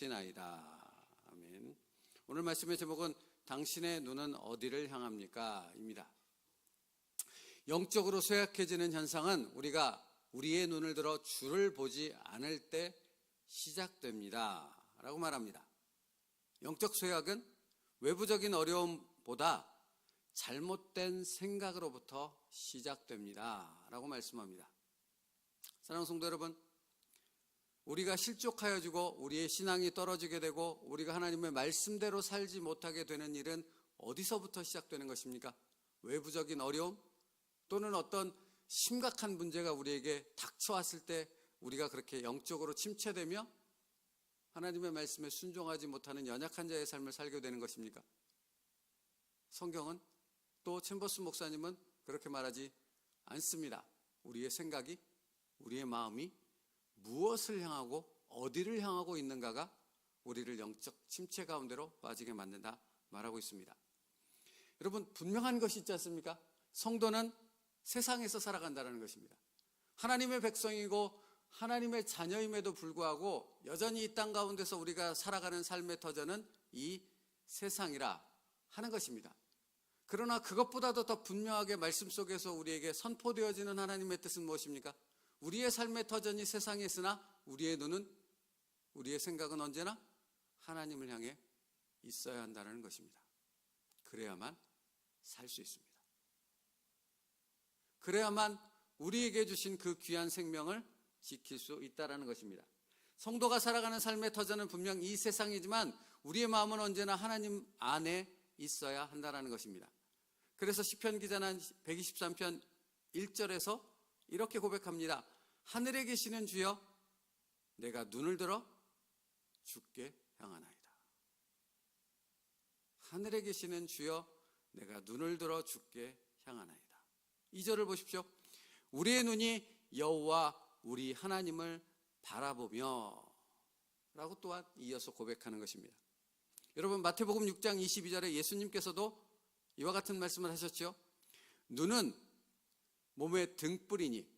나이다. 아멘. 오늘 말씀의 제목은 당신의 눈은 어디를 향합니까? 입니다. 영적으로 쇠약해지는 현상은 우리가 우리의 눈을 들어 주를 보지 않을 때 시작됩니다. 라고 말합니다. 영적 쇠약은 외부적인 어려움보다 잘못된 생각으로부터 시작됩니다. 라고 말씀합니다. 사랑하는 성도 여러분, 우리가 실족하여지고 우리의 신앙이 떨어지게 되고 우리가 하나님의 말씀대로 살지 못하게 되는 일은 어디서부터 시작되는 것입니까? 외부적인 어려움 또는 어떤 심각한 문제가 우리에게 닥쳐왔을 때 우리가 그렇게 영적으로 침체되며 하나님의 말씀에 순종하지 못하는 연약한 자의 삶을 살게 되는 것입니까? 성경은 또 챔버스 목사님은 그렇게 말하지 않습니다. 우리의 생각이, 우리의 마음이 무엇을 향하고 어디를 향하고 있는가가 우리를 영적 침체 가운데로 빠지게 만든다 말하고 있습니다. 여러분, 분명한 것이 있지 않습니까? 성도는 세상에서 살아간다는 것입니다. 하나님의 백성이고 하나님의 자녀임에도 불구하고 여전히 이 땅 가운데서 우리가 살아가는 삶의 터전은 이 세상이라 하는 것입니다. 그러나 그것보다도 더 분명하게 말씀 속에서 우리에게 선포되어지는 하나님의 뜻은 무엇입니까? 우리의 삶의 터전이 세상에 있으나 우리의 눈은, 우리의 생각은 언제나 하나님을 향해 있어야 한다는 것입니다. 그래야만 살 수 있습니다. 그래야만 우리에게 주신 그 귀한 생명을 지킬 수 있다는 것입니다. 성도가 살아가는 삶의 터전은 분명 이 세상이지만 우리의 마음은 언제나 하나님 안에 있어야 한다는 것입니다. 그래서 시편 기자는 123편 1절에서 이렇게 고백합니다. 하늘에 계시는 주여, 내가 눈을 들어 주께 향하나이다. 하늘에 계시는 주여, 내가 눈을 들어 주께 향하나이다. 2절을 보십시오. 우리의 눈이 여호와 우리 하나님을 바라보며 라고 또한 이어서 고백하는 것입니다. 여러분, 마태복음 6장 22절에 예수님께서도 이와 같은 말씀을 하셨죠. 눈은 몸의 등불이니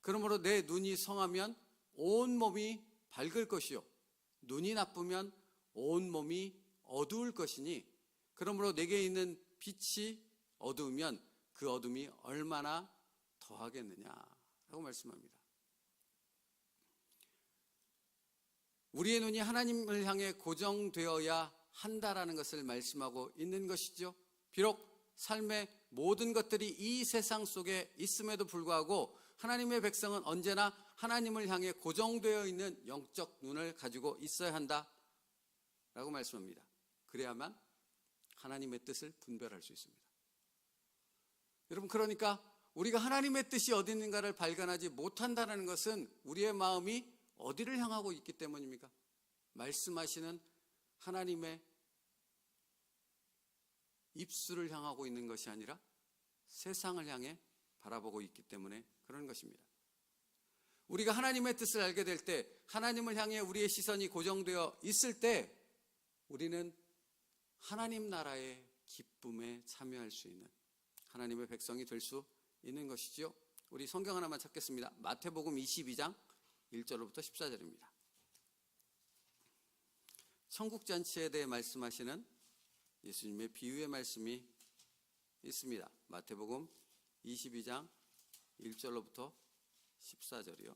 그러므로 내 눈이 성하면 온 몸이 밝을 것이요 눈이 나쁘면 온 몸이 어두울 것이니 그러므로 내게 있는 빛이 어두우면 그 어둠이 얼마나 더하겠느냐라고 말씀합니다. 우리의 눈이 하나님을 향해 고정되어야 한다라는 것을 말씀하고 있는 것이죠. 비록 삶의 모든 것들이 이 세상 속에 있음에도 불구하고 하나님의 백성은 언제나 하나님을 향해 고정되어 있는 영적 눈을 가지고 있어야 한다라고 말씀합니다. 그래야만 하나님의 뜻을 분별할 수 있습니다. 여러분, 그러니까 우리가 하나님의 뜻이 어디 있는가를 발견하지 못한다는 것은 우리의 마음이 어디를 향하고 있기 때문입니까? 말씀하시는 하나님의 입술을 향하고 있는 것이 아니라 세상을 향해 바라보고 있기 때문에 그런 것입니다. 우리가 하나님의 뜻을 알게 될 때, 하나님을 향해 우리의 시선이 고정되어 있을 때 우리는 하나님 나라의 기쁨에 참여할 수 있는 하나님의 백성이 될 수 있는 것이죠. 우리 성경 하나만 찾겠습니다. 마태복음 22장 1절로부터 14절입니다. 천국잔치에 대해 말씀하시는 예수님의 비유의 말씀이 있습니다. 마태복음 22장 1절로부터 14절이요.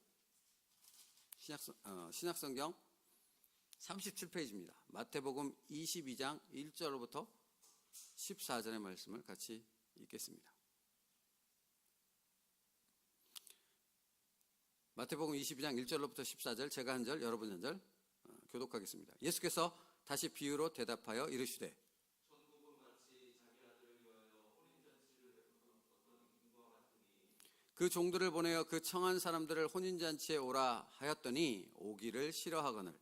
신약성경 37페이지입니다. 마태복음 22장 1절로부터 14절의 말씀을 같이 읽겠습니다. 마태복음 22장 1절로부터 14절, 제가 한 절, 여러분 한 절 교독하겠습니다. 예수께서 다시 비유로 대답하여 이르시되 그 종들을 보내어 그 청한 사람들을 혼인잔치에 오라 하였더니 오기를 싫어하거늘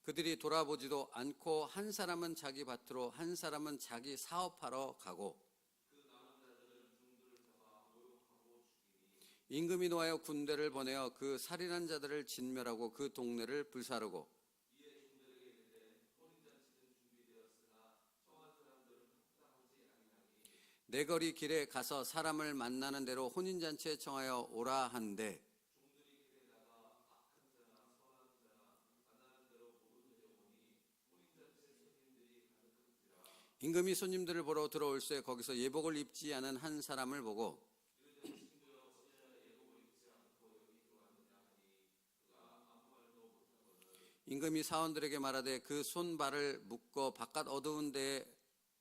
그들이 돌아보지도 않고 한 사람은 자기 밭으로 한 사람은 자기 사업하러 가고 임금이 노하여 군대를 보내어 그 살인한 자들을 진멸하고 그 동네를 불사르고 내거리 길에 가서 사람을 만나는 대로 혼인잔치에 청하여 오라 한데 임금이 손님들을 보러 들어올새 거기서 예복을 입지 않은 한 사람을 보고 임금이 사원들에게 말하되 그 손발을 묶어 바깥 어두운 데에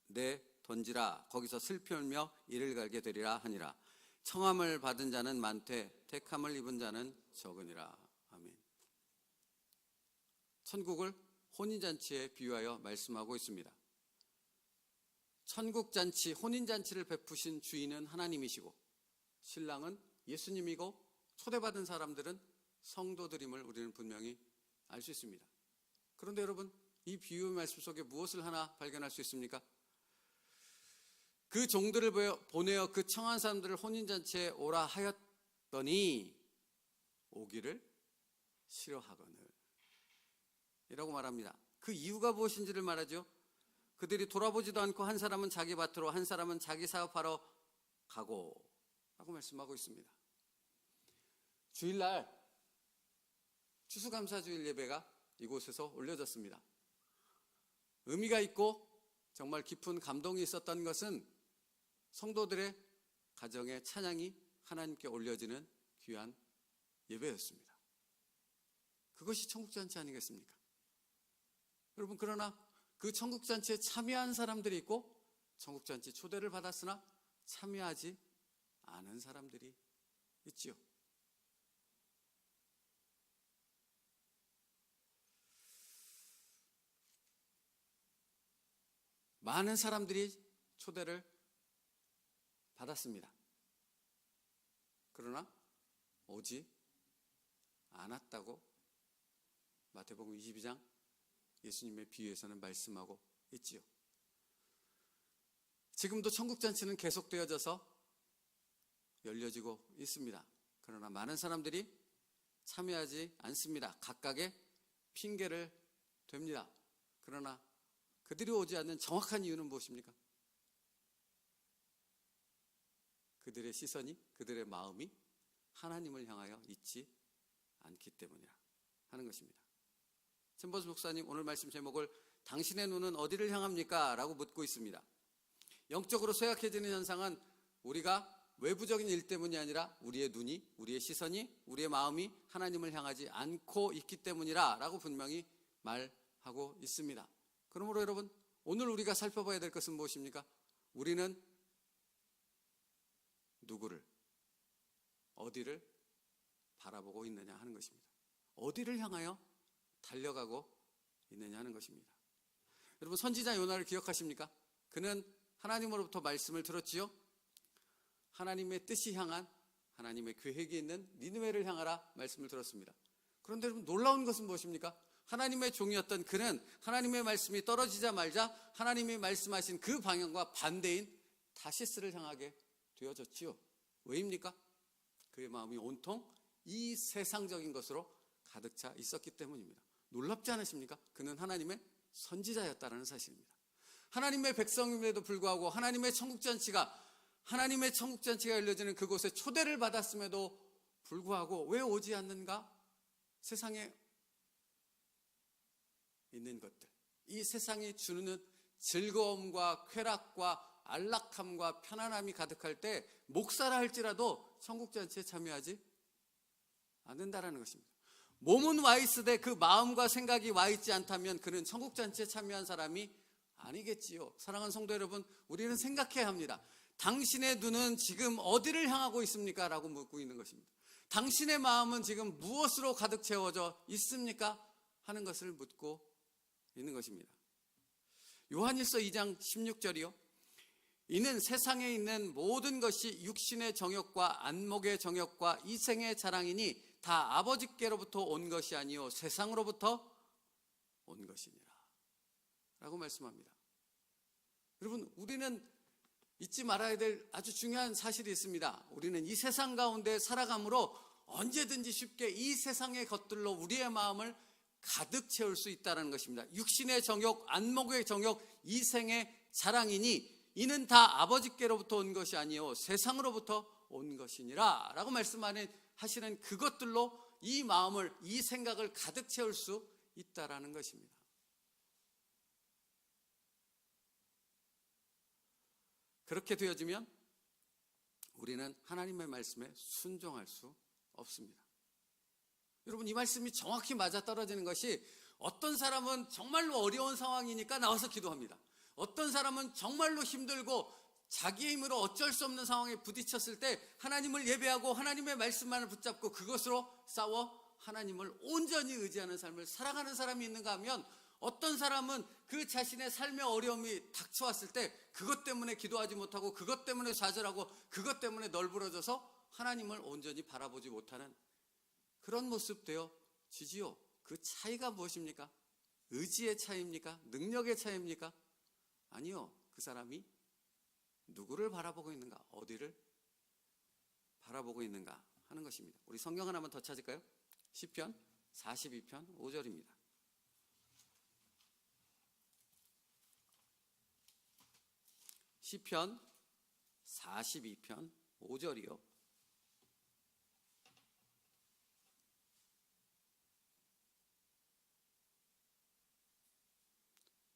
내 던지라. 거기서 슬피 울며 이를 갈게 되리라 하니라. 청함을 받은 자는 많되 택함을 입은 자는 적으니라. 아멘. 천국을 혼인잔치에 비유하여 말씀하고 있습니다. 천국잔치, 혼인잔치를 베푸신 주인은 하나님이시고 신랑은 예수님이고 초대받은 사람들은 성도들임을 우리는 분명히 알 수 있습니다. 그런데 여러분, 이 비유의 말씀 속에 무엇을 하나 발견할 수 있습니까? 그 종들을 보내어 그 청한 사람들을 혼인잔치에 오라 하였더니 오기를 싫어하거늘 이라고 말합니다. 그 이유가 무엇인지를 말하죠. 그들이 돌아보지도 않고 한 사람은 자기 밭으로 한 사람은 자기 사업하러 가고 라고 말씀하고 있습니다. 주일날 추수감사주일 예배가 이곳에서 올려졌습니다. 의미가 있고 정말 깊은 감동이 있었던 것은 성도들의 가정의 찬양이 하나님께 올려지는 귀한 예배였습니다. 그것이 천국잔치 아니겠습니까? 여러분, 그러나 그 천국잔치에 참여한 사람들이 있고 천국잔치 초대를 받았으나 참여하지 않은 사람들이 있지요. 많은 사람들이 초대를 받았습니다. 그러나 오지 않았다고 마태복음 22장 예수님의 비유에서는 말씀하고 있지요. 지금도 천국잔치는 계속되어져서 열려지고 있습니다. 그러나 많은 사람들이 참여하지 않습니다. 각각의 핑계를 댑니다. 그러나 그들이 오지 않는 정확한 이유는 무엇입니까? 그들의 시선이, 그들의 마음이 하나님을 향하여 있지 않기 때문이라 하는 것입니다. 챔버스 목사님, 오늘 말씀 제목을 당신의 눈은 어디를 향합니까? 라고 묻고 있습니다. 영적으로 쇠약해지는 현상은 우리가 외부적인 일 때문이 아니라 우리의 눈이, 우리의 시선이, 우리의 마음이 하나님을 향하지 않고 있기 때문이라 라고 분명히 말하고 있습니다. 그러므로 여러분, 오늘 우리가 살펴봐야 될 것은 무엇입니까? 우리는 누구를, 어디를 바라보고 있느냐 하는 것입니다. 어디를 향하여 달려가고 있느냐 하는 것입니다. 여러분, 선지자 요나를 기억하십니까? 그는 하나님으로부터 말씀을 들었지요. 하나님의 뜻이 향한, 하나님의 계획이 있는 니느웨를 향하라 말씀을 들었습니다. 그런데 여러분, 놀라운 것은 무엇입니까? 하나님의 종이었던 그는 하나님의 말씀이 떨어지자 말자 하나님이 말씀하신 그 방향과 반대인 다시스를 향하게 되어졌지요. 왜입니까? 그의 마음이 온통 이 세상적인 것으로 가득 차 있었기 때문입니다. 놀랍지 않으십니까? 그는 하나님의 선지자였다는 사실입니다. 하나님의 백성임에도 불구하고 하나님의 천국잔치가 열려지는 그곳에 초대를 받았음에도 불구하고 왜 오지 않는가? 세상에 있는 것들, 이 세상이 주는 즐거움과 쾌락과 안락함과 편안함이 가득할 때 목사라 할지라도 천국잔치에 참여하지 않는다라는 것입니다. 몸은 와 있으되 그 마음과 생각이 와 있지 않다면 그는 천국잔치에 참여한 사람이 아니겠지요. 사랑하는 성도 여러분, 우리는 생각해야 합니다. 당신의 눈은 지금 어디를 향하고 있습니까? 라고 묻고 있는 것입니다. 당신의 마음은 지금 무엇으로 가득 채워져 있습니까? 하는 것을 묻고 있는 것입니다. 요한일서 2장 16절이요. 이는 세상에 있는 모든 것이 육신의 정욕과 안목의 정욕과 이생의 자랑이니 다 아버지께로부터 온 것이 아니요 세상으로부터 온 것이니라 라고 말씀합니다. 여러분, 우리는 잊지 말아야 될 아주 중요한 사실이 있습니다. 우리는 이 세상 가운데 살아감으로 언제든지 쉽게 이 세상의 것들로 우리의 마음을 가득 채울 수 있다는 것입니다. 육신의 정욕, 안목의 정욕, 이생의 자랑이니 이는 다 아버지께로부터 온 것이 아니요 세상으로부터 온 것이니라 라고 말씀하시는 그것들로 이 마음을, 이 생각을 가득 채울 수 있다라는 것입니다. 그렇게 되어지면 우리는 하나님의 말씀에 순종할 수 없습니다. 여러분, 이 말씀이 정확히 맞아떨어지는 것이, 어떤 사람은 정말로 어려운 상황이니까 나와서 기도합니다. 어떤 사람은 정말로 힘들고 자기의 힘으로 어쩔 수 없는 상황에 부딪혔을 때 하나님을 예배하고 하나님의 말씀만을 붙잡고 그것으로 싸워 하나님을 온전히 의지하는 삶을 살아가는 사람이 있는가 하면, 어떤 사람은 그 자신의 삶의 어려움이 닥쳐왔을 때 그것 때문에 기도하지 못하고 그것 때문에 좌절하고 그것 때문에 널브러져서 하나님을 온전히 바라보지 못하는 그런 모습 되어지지요. 그 차이가 무엇입니까? 의지의 차이입니까? 능력의 차이입니까? 아니요. 그 사람이 누구를 바라보고 있는가, 어디를 바라보고 있는가 하는 것입니다. 우리 성경 하나만 더 찾을까요? 시편 42편 5절입니다. 시편 42편 5절이요.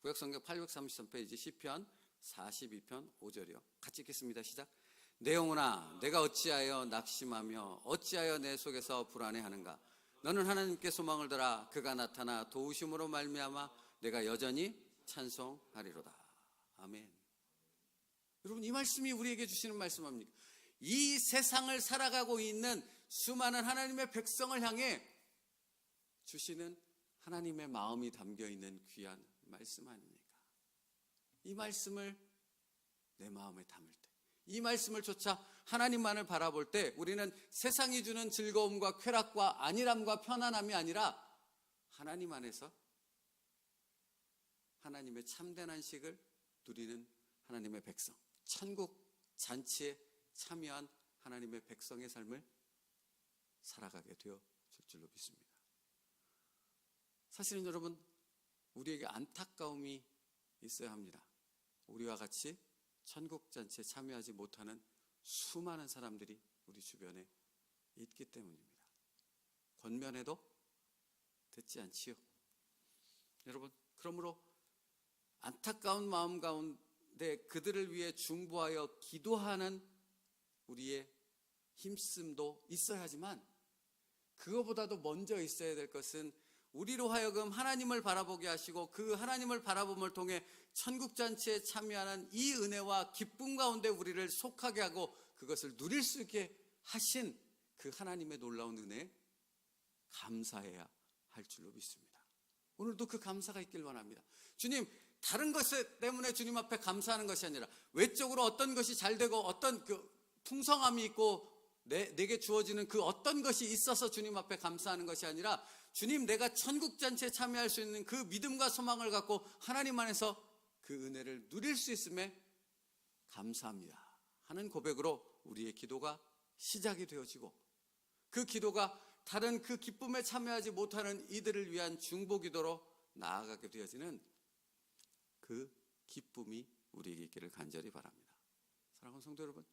구약성경 833페이지 시편 42편 5절이요. 같이 읽겠습니다. 시작. 내 영혼아, 내가 어찌하여 낙심하며 어찌하여 내 속에서 불안해하는가. 너는 하나님께 소망을 들어 그가 나타나 도우심으로 말미암아 내가 여전히 찬송하리로다. 아멘. 여러분, 이 말씀이 우리에게 주시는 말씀 아닙니까? 이 세상을 살아가고 있는 수많은 하나님의 백성을 향해 주시는 하나님의 마음이 담겨있는 귀한 말씀 아닙니까? 이 말씀을 내 마음에 담을 때, 이 말씀을 쫓아 하나님만을 바라볼 때 우리는 세상이 주는 즐거움과 쾌락과 안일함과 편안함이 아니라 하나님 안에서 하나님의 참된 안식을 누리는 하나님의 백성, 천국 잔치에 참여한 하나님의 백성의 삶을 살아가게 되어질 줄로 믿습니다. 사실은 여러분, 우리에게 안타까움이 있어야 합니다. 우리와 같이 천국 잔치에 참여하지 못하는 수많은 사람들이 우리 주변에 있기 때문입니다. 권면해도 듣지 않지요. 여러분, 그러므로 안타까운 마음 가운데 그들을 위해 중보하여 기도하는 우리의 힘씀도 있어야 하지만, 그거보다도 먼저 있어야 될 것은 우리로 하여금 하나님을 바라보게 하시고 그 하나님을 바라봄을 통해 천국잔치에 참여하는 이 은혜와 기쁨 가운데 우리를 속하게 하고 그것을 누릴 수 있게 하신 그 하나님의 놀라운 은혜에 감사해야 할 줄로 믿습니다. 오늘도 그 감사가 있길 원합니다. 주님, 다른 것 때문에 주님 앞에 감사하는 것이 아니라 외적으로 어떤 것이 잘 되고 어떤 그 풍성함이 있고 내게 주어지는 그 어떤 것이 있어서 주님 앞에 감사하는 것이 아니라, 주님, 내가 천국잔치에 참여할 수 있는 그 믿음과 소망을 갖고 하나님 안에서 그 은혜를 누릴 수 있음에 감사합니다 하는 고백으로 우리의 기도가 시작이 되어지고, 그 기도가 다른 그 기쁨에 참여하지 못하는 이들을 위한 중보 기도로 나아가게 되어지는 그 기쁨이 우리에게 있기를 간절히 바랍니다. 사랑하는 성도 여러분,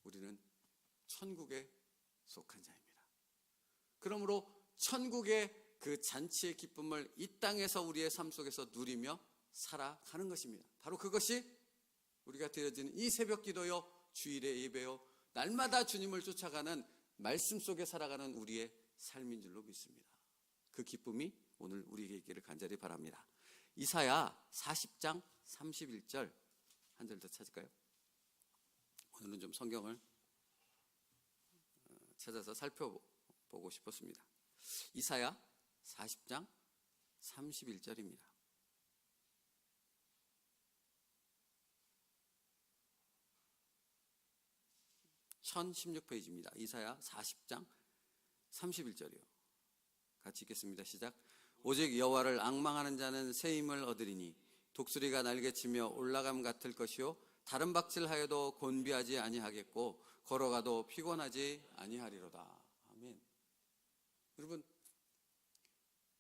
우리는 천국에 속한 자입니다. 그러므로 천국의 그 잔치의 기쁨을 이 땅에서 우리의 삶 속에서 누리며 살아가는 것입니다. 바로 그것이 우리가 드려지는 이 새벽 기도요, 주일의 예배요, 날마다 주님을 쫓아가는 말씀 속에 살아가는 우리의 삶인 줄로 믿습니다. 그 기쁨이 오늘 우리에게 있기를 간절히 바랍니다. 이사야 40장 31절 한 절 더 찾을까요? 오늘은 좀 성경을 찾아서 살펴보고 싶었습니다. 이사야 40장 31절입니다. (1016페이지입니다) 이사야 40장 31절이요. 같이 읽겠습니다. 시작. 오직 여호와를 앙망하는 자는 새 힘을 얻으리니 독수리가 날개치며 올라감 같을 것이요 다른 박질하여도 곤비하지 아니하겠고 걸어가도 피곤하지 아니하리로다. 아멘. 여러분,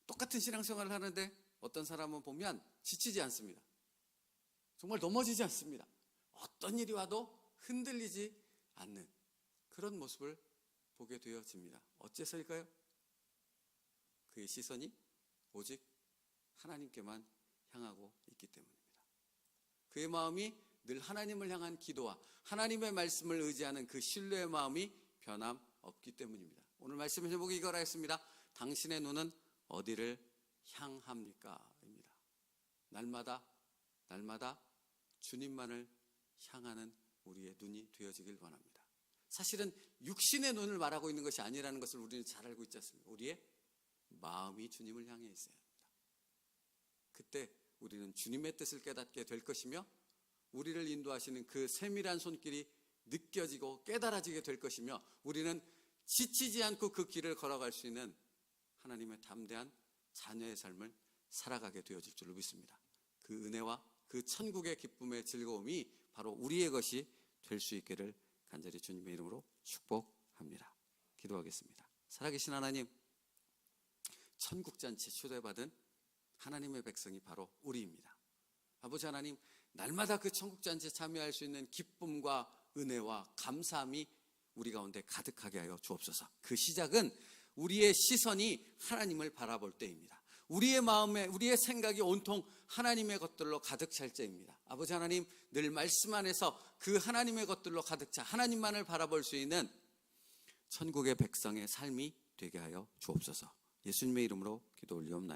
똑같은 신앙생활을 하는데 어떤 사람은 보면 지치지 않습니다. 정말 넘어지지 않습니다. 어떤 일이 와도 흔들리지 않는 그런 모습을 보게 되어집니다. 어째서일까요? 그의 시선이 오직 하나님께만 향하고 있기 때문입니다. 그의 마음이 늘 하나님을 향한 기도와 하나님의 말씀을 의지하는 그 신뢰의 마음이 변함없기 때문입니다. 오늘 말씀 제목이 이거라 했습니다. 당신의 눈은 어디를 향합니까? 입니다. 날마다 주님만을 향하는 우리의 눈이 되어지길 원합니다. 사실은 육신의 눈을 말하고 있는 것이 아니라는 것을 우리는 잘 알고 있지 않습니까? 우리의 마음이 주님을 향해 있어야 합니다. 그때 우리는 주님의 뜻을 깨닫게 될 것이며 우리를 인도하시는 그 세밀한 손길이 느껴지고 깨달아지게 될 것이며 우리는 지치지 않고 그 길을 걸어갈 수 있는 하나님의 담대한 자녀의 삶을 살아가게 되어질 줄로 믿습니다. 그 은혜와 그 천국의 기쁨의 즐거움이 바로 우리의 것이 될 수 있기를 간절히 주님의 이름으로 축복합니다. 기도하겠습니다. 살아계신 하나님, 천국잔치 초대받은 하나님의 백성이 바로 우리입니다. 아버지 하나님, 날마다 그 천국잔치에 참여할 수 있는 기쁨과 은혜와 감사함이 우리 가운데 가득하게 하여 주옵소서. 그 시작은 우리의 시선이 하나님을 바라볼 때입니다. 우리의 마음에 우리의 생각이 온통 하나님의 것들로 가득 찰 때입니다. 아버지 하나님, 늘 말씀 안에서 그 하나님의 것들로 가득 차 하나님만을 바라볼 수 있는 천국의 백성의 삶이 되게 하여 주옵소서. 예수님의 이름으로 기도 올리옵나이다.